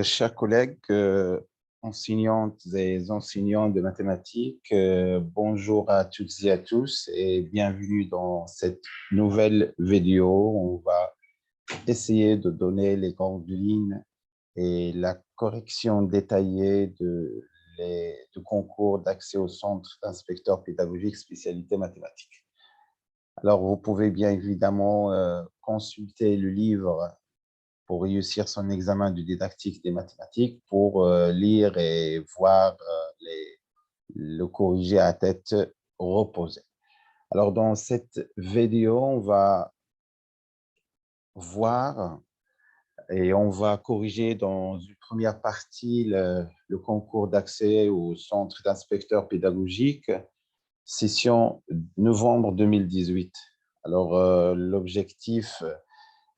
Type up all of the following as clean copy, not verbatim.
Chers collègues, enseignantes et enseignants de mathématiques, bonjour à toutes et à tous et bienvenue dans cette nouvelle vidéo. On va essayer de donner les grandes lignes et la correction détaillée de concours d'accès au centre d'inspecteur pédagogique spécialité mathématiques. Alors, vous pouvez bien évidemment consulter le livre pour réussir son examen de didactique des mathématiques, pour lire et voir le corriger à tête reposée. Alors, dans cette vidéo, on va voir et on va corriger dans une première partie le concours d'accès au centre d'inspecteur pédagogique, session novembre 2018. Alors, l'objectif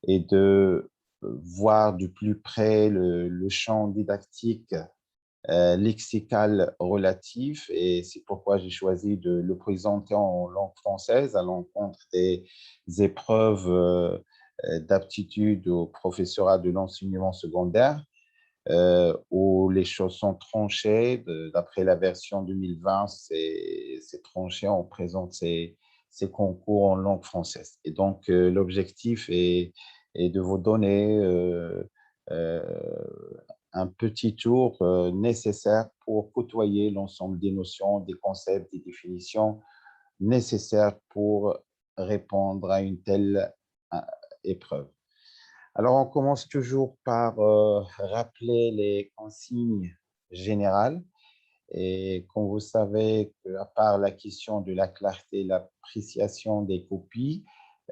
est de voir de plus près le champ didactique lexical relatif, et c'est pourquoi j'ai choisi de le présenter en langue française à l'encontre des épreuves d'aptitude au professorat de l'enseignement secondaire, où les choses sont tranchées. D'après la version 2020, c'est tranché, on présente ces concours en langue française. Et donc, l'objectif est de vous donner un petit tour nécessaire pour côtoyer l'ensemble des notions, des concepts, des définitions nécessaires pour répondre à une telle épreuve. Alors, on commence toujours par rappeler les consignes générales. Et comme vous savez, à part la question de la clarté, l'appréciation des copies,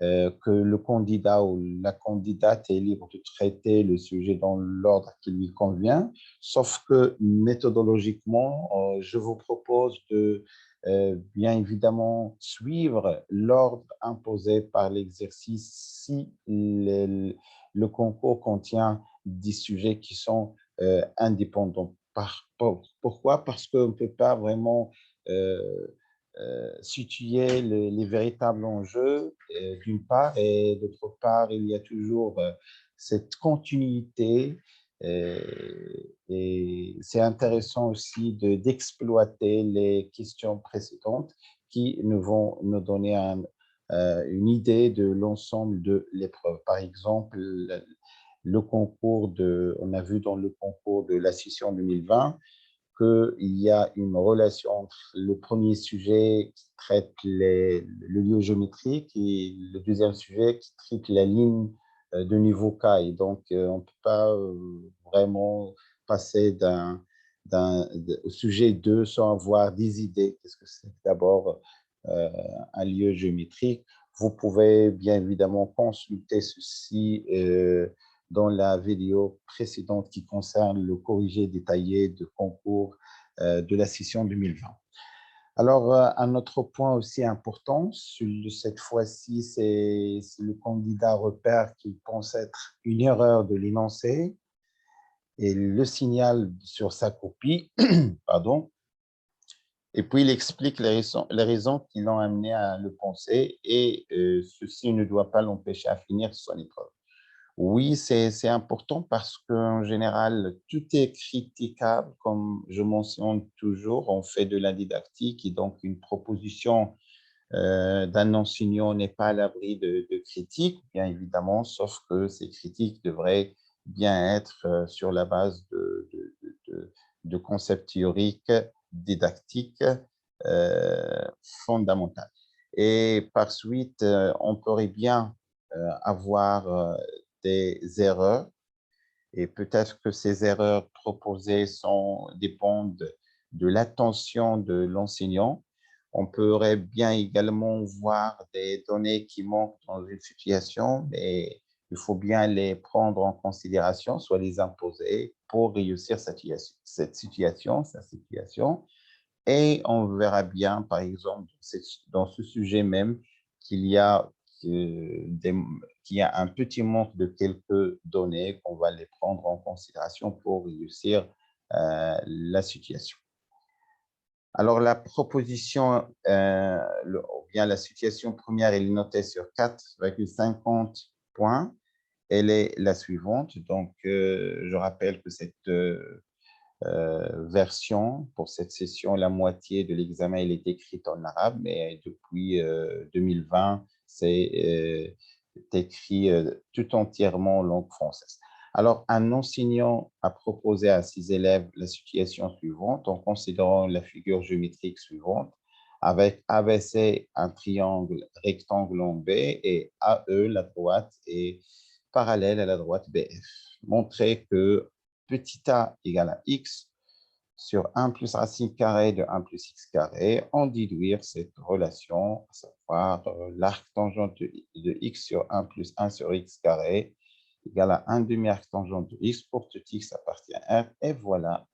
que le candidat ou la candidate est libre de traiter le sujet dans l'ordre qui lui convient, sauf que méthodologiquement, je vous propose de bien évidemment suivre l'ordre imposé par l'exercice si le concours contient des sujets qui sont indépendants. Pourquoi? Parce qu'on ne peut pas vraiment situer les véritables enjeux, d'une part, et d'autre part, il y a toujours cette continuité. Et c'est intéressant aussi d'exploiter les questions précédentes qui nous vont nous donner une idée de l'ensemble de l'épreuve. Par exemple, on a vu dans le concours de la session 2020 qu'il y a une relation entre le premier sujet qui traite le lieu géométrique et le deuxième sujet qui traite la ligne de niveau K. Et donc, on ne peut pas vraiment passer au sujet 2 sans avoir des idées. Qu'est-ce que c'est d'abord un lieu géométrique? Vous pouvez bien évidemment consulter ceci dans la vidéo précédente qui concerne le corrigé détaillé de concours de la session 2020. Alors, un autre point aussi important, cette fois-ci, c'est le candidat repère qu'il pense être une erreur de l'énoncé et le signale sur sa copie, pardon, et puis il explique les raisons qui l'ont amené à le penser, et ceci ne doit pas l'empêcher à finir son épreuve. Oui, c'est important parce qu'en général, tout est critiquable, comme je mentionne toujours. On fait de la didactique et donc une proposition d'un enseignant n'est pas à l'abri de critiques, bien évidemment, sauf que ces critiques devraient bien être sur la base de concepts théoriques, didactiques fondamentaux. Et par suite, on pourrait bien avoir des erreurs, et peut-être que ces erreurs proposées dépendent de l'attention de l'enseignant. On pourrait bien également voir des données qui manquent dans une situation, mais il faut bien les prendre en considération, soit les imposer pour réussir sa situation. Et on verra bien, par exemple, dans ce sujet même, qu'il y a, qu'il y a un petit manque de quelques données qu'on va les prendre en considération pour réussir la situation. Alors, la proposition, ou bien la situation première, elle est notée sur 4,50 points. elle est la suivante. Donc, je rappelle que cette version, pour cette session, la moitié de l'examen, elle est écrite en arabe, mais depuis 2020, c'est écrit tout entièrement en langue française. Alors, un enseignant a proposé à ses élèves la situation suivante en considérant la figure géométrique suivante avec ABC, un triangle rectangle en B et AE, la droite, est parallèle à la droite BF. Montrer que petit a égale à x sur 1 plus racine carrée de 1 plus x carré, en déduire cette relation, à savoir l'arc tangent de x sur 1 plus 1 sur x carré égale à 1 demi-arc tangent de x pour tout x appartient à R. Et voilà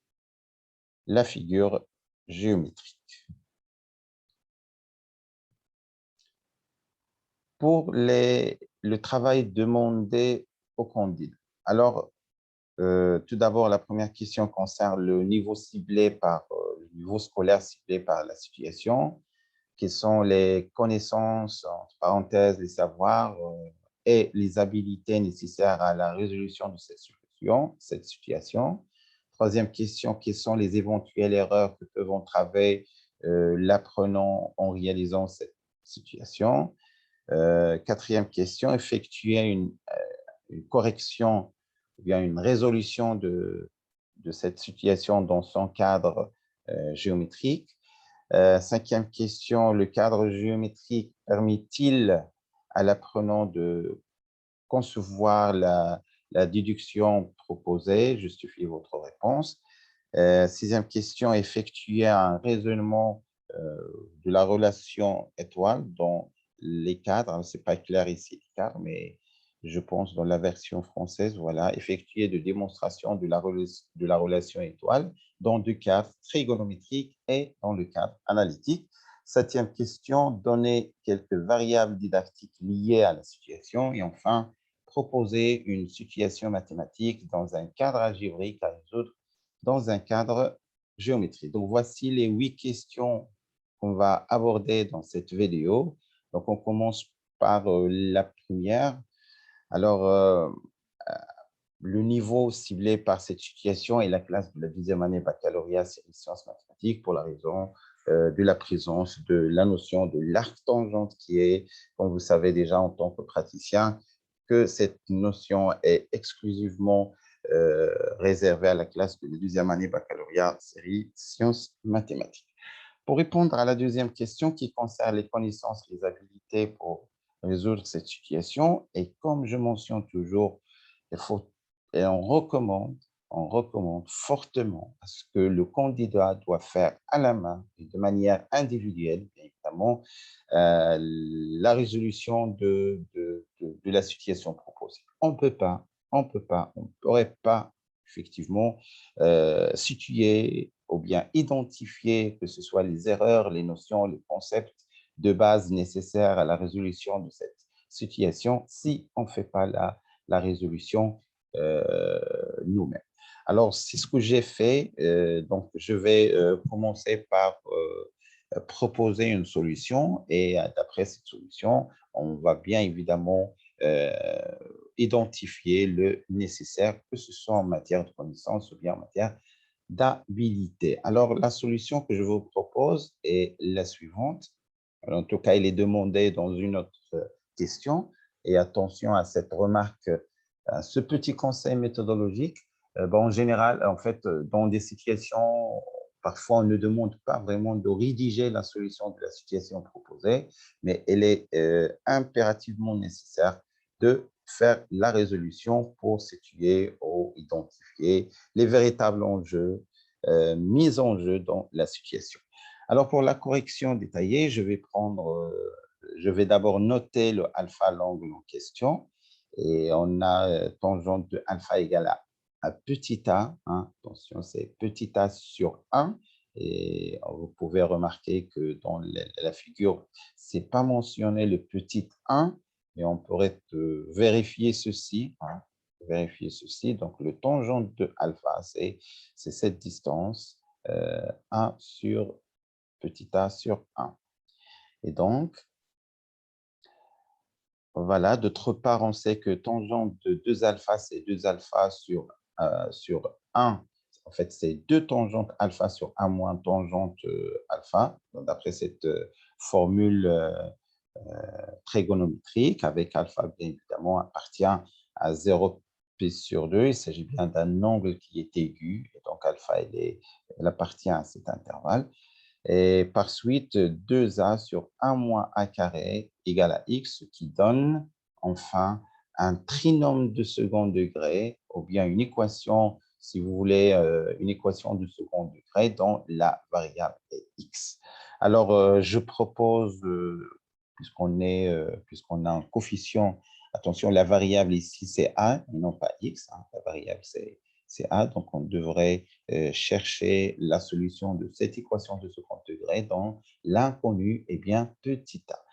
la figure géométrique. Pour le travail demandé au candidat. Alors, tout d'abord, la première question concerne le niveau ciblé par le niveau scolaire ciblé par la situation. Quelles sont les connaissances, entre parenthèses, les savoirs et les habilités nécessaires à la résolution de cette situation. Troisième question, quelles sont les éventuelles erreurs que peuvent entraver l'apprenant en réalisant cette situation. Quatrième question, effectuer une correction ou bien une résolution de cette situation dans son cadre géométrique. Cinquième question, le cadre géométrique permet-il à l'apprenant de concevoir la déduction proposée? Justifiez votre réponse. Sixième question, effectuer un raisonnement de la relation étoile dans les cadres. Ce n'est pas clair ici, les cadres, mais je pense dans la version française, voilà, effectuer de démonstration de la relation étoile dans deux cadres trigonométriques et dans le cadre analytique. Septième question, donner quelques variables didactiques liées à la situation. Et enfin, proposer une situation mathématique dans un cadre algébrique à résoudre dans un cadre géométrique. Donc, voici les 8 questions qu'on va aborder dans cette vidéo. Donc, on commence par la première. Alors, le niveau ciblé par cette situation est la classe de la deuxième année baccalauréat série sciences mathématiques pour la raison de la présence de la notion de l'arc tangente qui est, comme vous savez déjà en tant que praticien, que cette notion est exclusivement réservée à la classe de la deuxième année baccalauréat série sciences mathématiques. Pour répondre à la deuxième question qui concerne les connaissances, les habilités pour résoudre cette situation, et comme je mentionne toujours, il faut, et on recommande fortement à ce que le candidat doit faire à la main et de manière individuelle, évidemment, la résolution de la situation proposée. On ne pourrait pas effectivement situer ou bien identifier que ce soit les erreurs, les notions, les concepts de base nécessaires à la résolution de cette situation si on ne fait pas la résolution nous-mêmes. Alors, c'est ce que j'ai fait. Donc, je vais commencer par proposer une solution et d'après cette solution, on va bien évidemment identifier le nécessaire, que ce soit en matière de connaissance ou bien en matière d'habilité. Alors, la solution que je vous propose est la suivante. En tout cas, il est demandé dans une autre question. Et attention à cette remarque, à ce petit conseil méthodologique. En général, en fait, dans des situations, parfois, on ne demande pas vraiment de rédiger la solution de la situation proposée, mais elle est impérativement nécessaire de faire la résolution pour situer ou identifier les véritables enjeux mis en jeu dans la situation. Alors, pour la correction détaillée, je vais d'abord noter le alpha, l'angle en question, et on a tangente de alpha égale à petit a, hein, attention, c'est petit a sur 1, et vous pouvez remarquer que dans la figure, ce n'est pas mentionné le petit 1, et on pourrait vérifier ceci, hein, vérifier ceci. Donc, le tangente de alpha, c'est cette distance, 1 sur petit a sur 1. Et donc, Voilà. D'autre part, on sait que tangente de 2 alpha, c'est 2 alpha sur 1. En fait, c'est 2 tangentes alpha sur 1 moins tangente alpha, d'après cette formule trigonométrique, avec alpha, bien évidemment, appartient à 0 pi sur 2. Il s'agit bien d'un angle qui est aigu, et donc alpha, elle appartient à cet intervalle. Et par suite, 2a sur 1 moins a carré égale à x, ce qui donne enfin un trinôme de second degré, ou bien une équation, si vous voulez, une équation de second degré dont la variable est x. Alors, je propose, puisqu'on a un coefficient, attention, la variable ici, c'est a et non pas x, hein, la variable, c'est a, donc on devrait chercher la solution de cette équation de second degré dans l'inconnu, eh bien, petit a.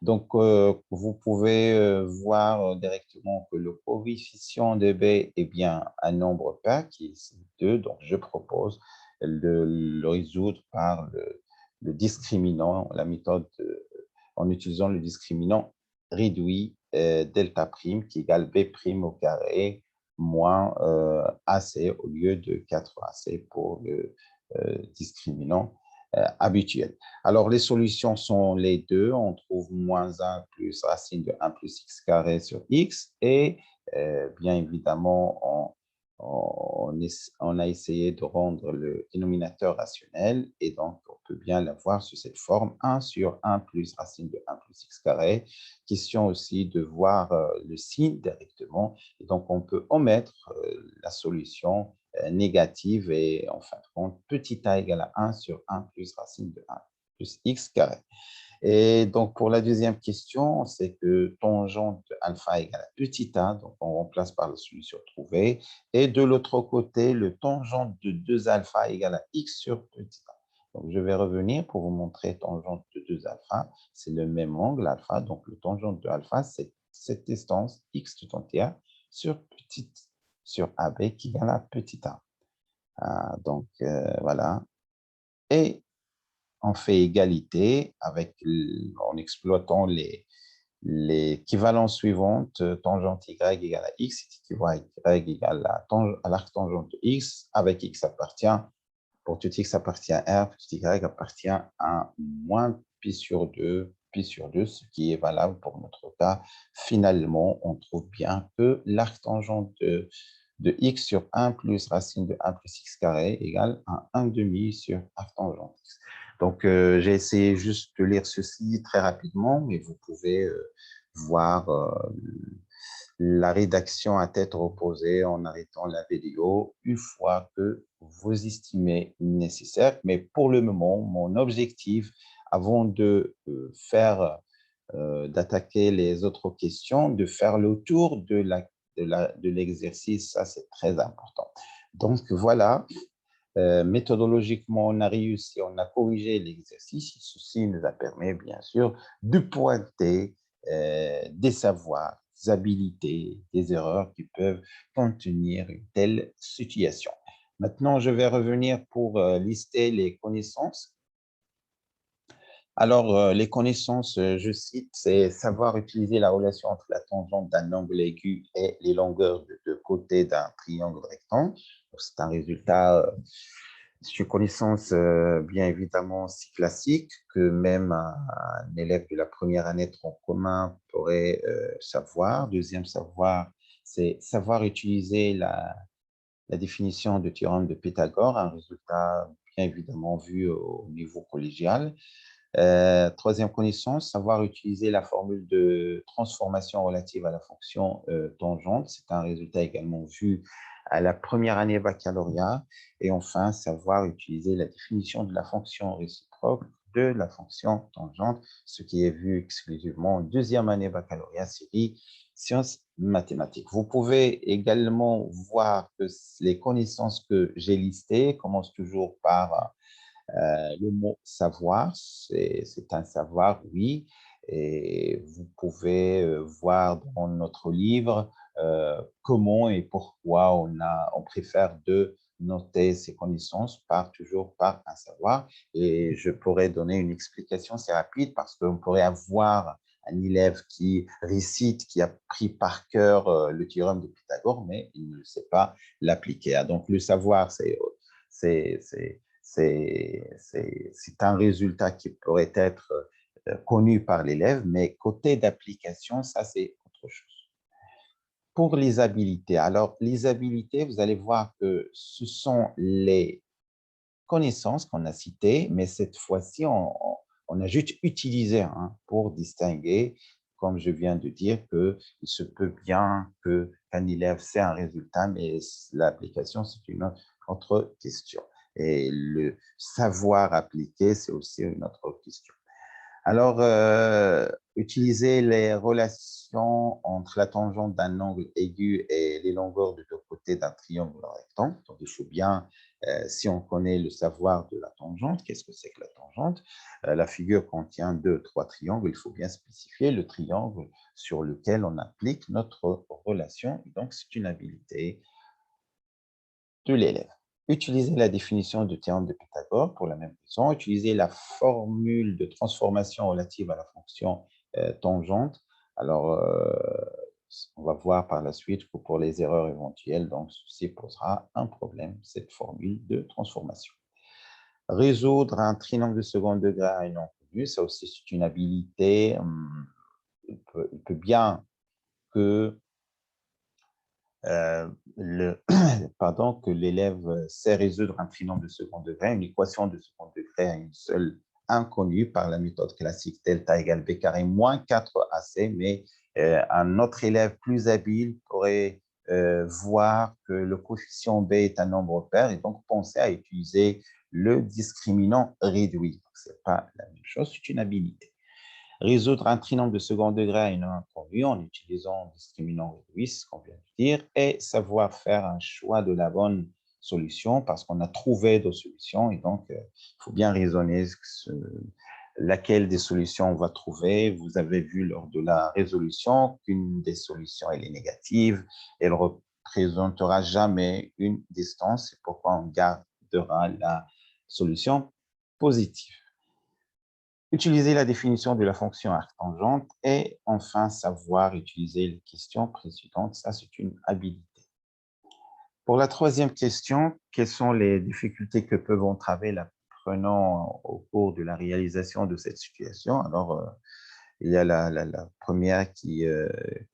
Donc, vous pouvez voir directement que le coefficient de B est bien un nombre pair qui est 2. Donc, je propose de le résoudre par le discriminant, la méthode en utilisant le discriminant réduit delta prime qui égale B prime au carré moins AC au lieu de 4AC pour le discriminant habituel. Alors, les solutions sont les deux. On trouve moins 1 plus racine de 1 plus x carré sur x. Et bien évidemment, on a essayé de rendre le dénominateur rationnel. Et donc, on peut bien l'avoir sous cette forme 1 sur 1 plus racine de 1 plus x carré. Question aussi de voir le signe directement. Et donc, on peut omettre la solution négative et en fin de compte, petit a égale à 1 sur 1 plus racine de 1 plus x carré. Et donc, pour la deuxième question, c'est que tangente de alpha égale à petit a, donc on remplace par la solution trouvée. Et de l'autre côté, le tangente de 2 alpha égale à x sur petit a. Donc, je vais revenir pour vous montrer tangente de 2 alpha. C'est le même angle alpha, donc le tangente de alpha, c'est cette distance x tout entière sur AB qui égale à petit a. Donc, voilà. Et on fait égalité en exploitant l'équivalence suivante, tangente y égale à x, est équivalent à y égale à l'arc tangente de x, avec x appartient, pour tout x appartient à r, pour tout y appartient à moins pi sur 2, ce qui est valable pour notre cas. Finalement, on trouve bien que l'arc tangente de x sur 1 plus racine de 1 plus x carré égale à 1 demi sur arc tangente x. Donc, j'ai essayé juste de lire ceci très rapidement, mais vous pouvez voir la rédaction à tête reposée en arrêtant la vidéo une fois que vous estimez nécessaire. Mais pour le moment, mon objectif, avant de d'attaquer les autres questions, de faire le tour de l'exercice, ça c'est très important. Donc voilà, méthodologiquement, on a réussi, on a corrigé l'exercice. Ceci nous a permis, bien sûr, de pointer des savoirs, des habilités, des erreurs qui peuvent contenir une telle situation. Maintenant, je vais revenir pour lister les connaissances. Alors, les connaissances, je cite, c'est savoir utiliser la relation entre la tangente d'un angle aigu et les longueurs de deux côtés d'un triangle rectangle. C'est un résultat, c'est une connaissance bien évidemment si classique que même un élève de la première année tronc commun pourrait savoir. Deuxième savoir, c'est savoir utiliser la définition du théorème de Pythagore, un résultat bien évidemment vu au niveau collégial. Troisième connaissance, savoir utiliser la formule de transformation relative à la fonction tangente. C'est un résultat également vu à la première année baccalauréat. Et enfin, savoir utiliser la définition de la fonction réciproque de la fonction tangente, ce qui est vu exclusivement en deuxième année baccalauréat série sciences mathématiques. Vous pouvez également voir que les connaissances que j'ai listées commencent toujours par le mot savoir, c'est un savoir, oui, et vous pouvez voir dans notre livre comment et pourquoi on préfère de noter ces connaissances toujours par un savoir. Et je pourrais donner une explication, c'est rapide, parce qu'on pourrait avoir un élève qui récite, qui a pris par cœur le théorème de Pythagore, mais il ne sait pas l'appliquer. Ah, donc, le savoir, c'est un résultat qui pourrait être connu par l'élève, mais côté d'application, ça, c'est autre chose. Pour les habilités, alors, les habilités, vous allez voir que ce sont les connaissances qu'on a citées, mais cette fois-ci, on a juste utilisé pour distinguer, comme je viens de dire, qu'il se peut bien qu'un élève sait un résultat, mais l'application, c'est une autre question. Et le savoir appliquer, c'est aussi une autre question. Alors, utiliser les relations entre la tangente d'un angle aigu et les longueurs de deux côtés d'un triangle rectangle. Donc, il faut bien, si on connaît le savoir de la tangente, qu'est-ce que c'est que la tangente? La figure contient deux, trois triangles. Il faut bien spécifier le triangle sur lequel on applique notre relation. Donc, c'est une habilité de l'élève. Utiliser la définition du théorème de Pythagore pour la même raison. Utiliser la formule de transformation relative à la fonction tangente. Alors, on va voir par la suite que pour les erreurs éventuelles, donc ceci posera un problème, cette formule de transformation. Résoudre un trinôme de second degré à une inconnue, ça aussi c'est une habilité. Il peut bien que que l'élève sait résoudre un trinôme de second degré, une équation de second degré à une seule inconnue par la méthode classique delta égale b carré moins 4ac, mais un autre élève plus habile pourrait voir que le coefficient b est un nombre pair et donc penser à utiliser le discriminant réduit. Ce n'est pas la même chose, c'est une habilité. Résoudre un trinôme de second degré à une inconnue en utilisant un discriminant réduit, ce qu'on vient de dire, et savoir faire un choix de la bonne solution parce qu'on a trouvé d'autres solutions et donc il faut bien raisonner laquelle des solutions on va trouver. Vous avez vu lors de la résolution qu'une des solutions elle est négative, elle ne représentera jamais une distance, c'est pourquoi on gardera la solution positive. Utiliser la définition de la fonction arctangente et enfin savoir utiliser les questions précédentes, ça c'est une habilité. Pour la troisième question, quelles sont les difficultés que peuvent entraver l'apprenant au cours de la réalisation de cette situation? Alors, il y a la première qui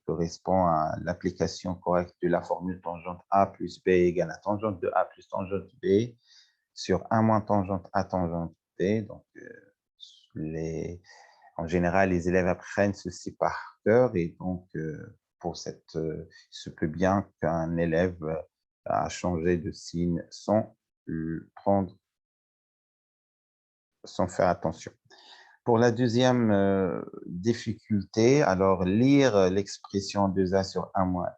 correspond à l'application correcte de la formule tangente A plus B égale à tangente de A plus tangente B sur 1 moins tangente A tangente B. Donc, en général, les élèves apprennent ceci par cœur et donc, pour cette, il se peut bien qu'un élève a changé de signe sans faire attention. Pour la deuxième difficulté, alors lire l'expression 2a sur 1 moins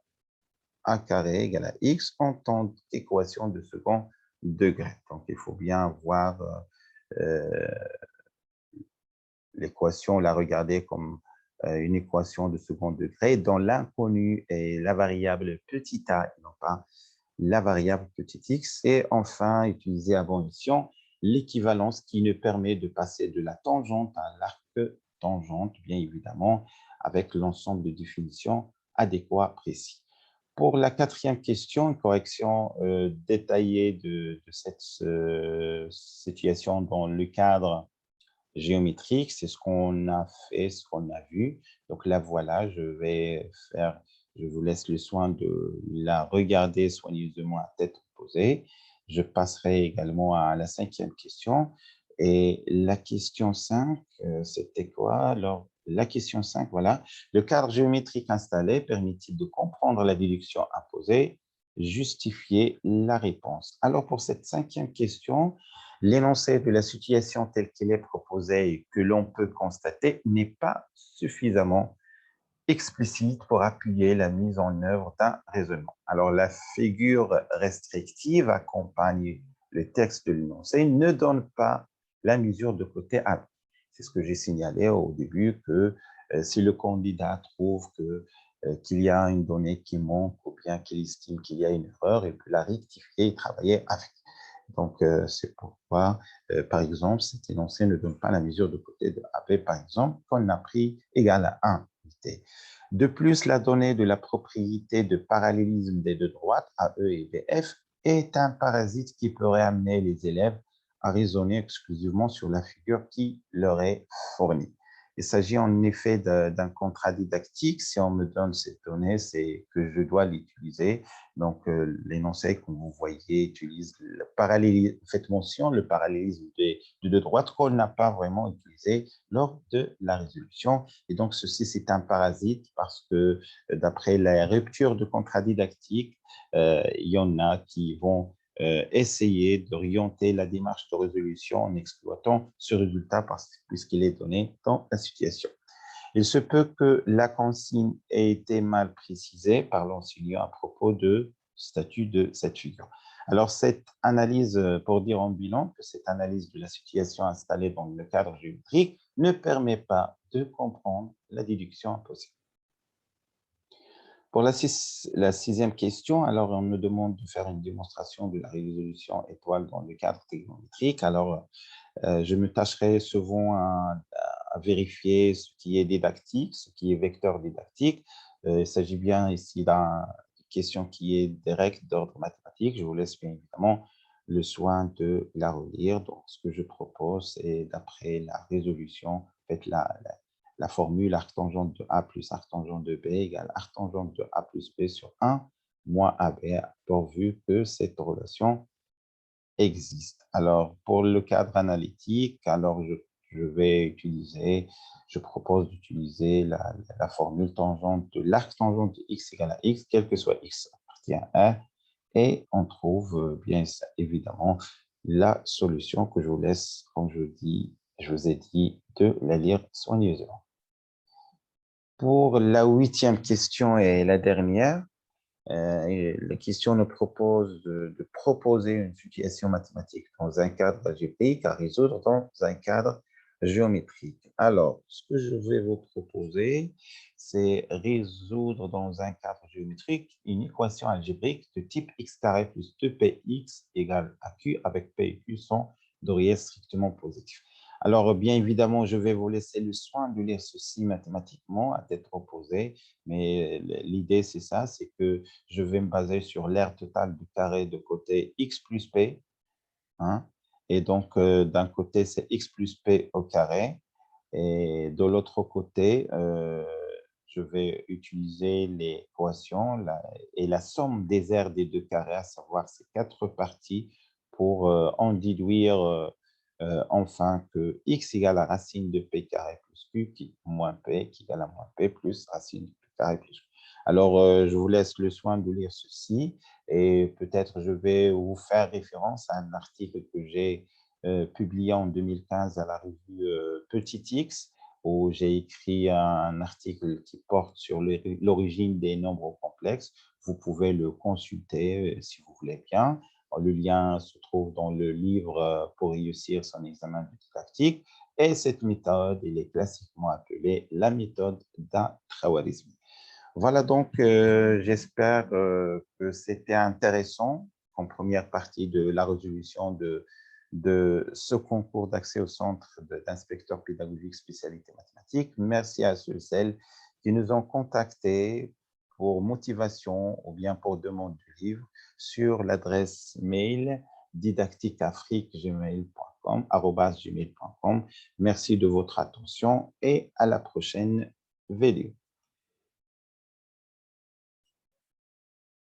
a carré égale à x en tant qu'équation de second degré. Donc, il faut bien voir l'équation, la regarder comme une équation de second degré dont l'inconnu est la variable petit a et non pas la variable petit x. Et enfin, utiliser à bon escient l'équivalence qui nous permet de passer de la tangente à l'arc tangente, bien évidemment, avec l'ensemble de définitions adéquats précis. Pour la quatrième question, une correction détaillée de cette situation dans le cadre géométrique, c'est ce qu'on a fait, ce qu'on a vu. Donc là, voilà, je vous laisse le soin de la regarder soigneusement à tête reposée. Je passerai également à la cinquième question. Et la question 5, c'était quoi? Alors, la question 5, voilà. Le cadre géométrique installé permet-il de comprendre la déduction imposée? Justifier la réponse. Alors, pour cette cinquième question, l'énoncé de la situation telle qu'elle est proposée et que l'on peut constater n'est pas suffisamment explicite pour appuyer la mise en œuvre d'un raisonnement. Alors, la figure restrictive accompagne le texte de l'énoncé, ne donne pas la mesure de côté à l'autre. C'est ce que j'ai signalé au début, que si le candidat trouve qu'il y a une donnée qui manque ou bien qu'il estime qu'il y a une erreur, il peut la rectifier et travailler avec. Donc, c'est pourquoi, par exemple, cet énoncé ne donne pas la mesure de côté de AB, par exemple, qu'on a pris égal à 1. De plus, la donnée de la propriété de parallélisme des deux droites, AE et BF, est un parasite qui pourrait amener les élèves à raisonner exclusivement sur la figure qui leur est fournie. Il s'agit en effet d'un contrat didactique. Si on me donne cette donnée, c'est que je dois l'utiliser. Donc, l'énoncé que vous voyez utilise le parallélisme, faites mention, le parallélisme de deux droites qu'on n'a pas vraiment utilisé lors de la résolution. Et donc, ceci, c'est un parasite parce que d'après la rupture de contrat didactique, il y en a qui vont essayer d'orienter la démarche de résolution en exploitant ce résultat puisqu'il est donné dans la situation. Il se peut que la consigne ait été mal précisée par l'enseignant à propos de statut de cette figure. Alors, cette analyse, pour dire en bilan que cette analyse de la situation installée dans le cadre géométrique ne permet pas de comprendre la déduction impossible. Pour la sixième question, alors on me demande de faire une démonstration de la résolution étoile dans le cadre trigonométrique. Alors, je me tâcherai souvent à vérifier ce qui est didactique, ce qui est vecteur didactique. Il s'agit bien ici d'une question qui est directe d'ordre mathématique. Je vous laisse bien évidemment le soin de la relire. Donc, ce que je propose, c'est d'après la résolution, faites la formule arctangente de A plus arctangente de B égale arctangente de A plus B sur 1 moins AB, pourvu que cette relation existe. Alors, pour le cadre analytique, alors je propose d'utiliser la formule tangente de l'arc tangente de x égale à x, quel que soit x appartient à 1, et on trouve bien évidemment la solution que je vous laisse, comme je vous ai dit, de la lire soigneusement. Pour la 8e question et la dernière, la question nous propose de proposer une situation mathématique dans un cadre algébrique à résoudre dans un cadre géométrique. Alors, ce que je vais vous proposer, c'est résoudre dans un cadre géométrique une équation algébrique de type x carré plus 2px égale à q avec p et q sont de réels strictement positifs. Alors, bien évidemment, je vais vous laisser le soin de lire ceci mathématiquement à tête reposée, mais l'idée, c'est ça, c'est que je vais me baser sur l'aire totale du carré de côté x plus p. Hein, et donc, d'un côté, c'est x plus p au carré. Et de l'autre côté, je vais utiliser l'équation et la somme des aires des deux carrés, à savoir ces quatre parties, pour en déduire enfin que x égale à racine de p carré plus q moins p qui égale à moins p plus racine de p carré plus q. Alors, je vous laisse le soin de lire ceci et peut-être je vais vous faire référence à un article que j'ai publié en 2015 à la revue Petit X, où j'ai écrit un article qui porte sur l'origine des nombres complexes. Vous pouvez le consulter si vous voulez bien. Le lien se trouve dans le livre pour réussir son examen de didactique. Et cette méthode, elle est classiquement appelée la méthode d'Al-Khawarizmi. Voilà donc, j'espère que c'était intéressant en première partie de la résolution de ce concours d'accès au centre d'inspecteurs pédagogiques spécialité mathématiques. Merci à ceux et celles qui nous ont contactés pour motivation ou bien pour demande du livre sur l'adresse mail didactiqueafrique@gmail.com. Merci de votre attention et à la prochaine vidéo.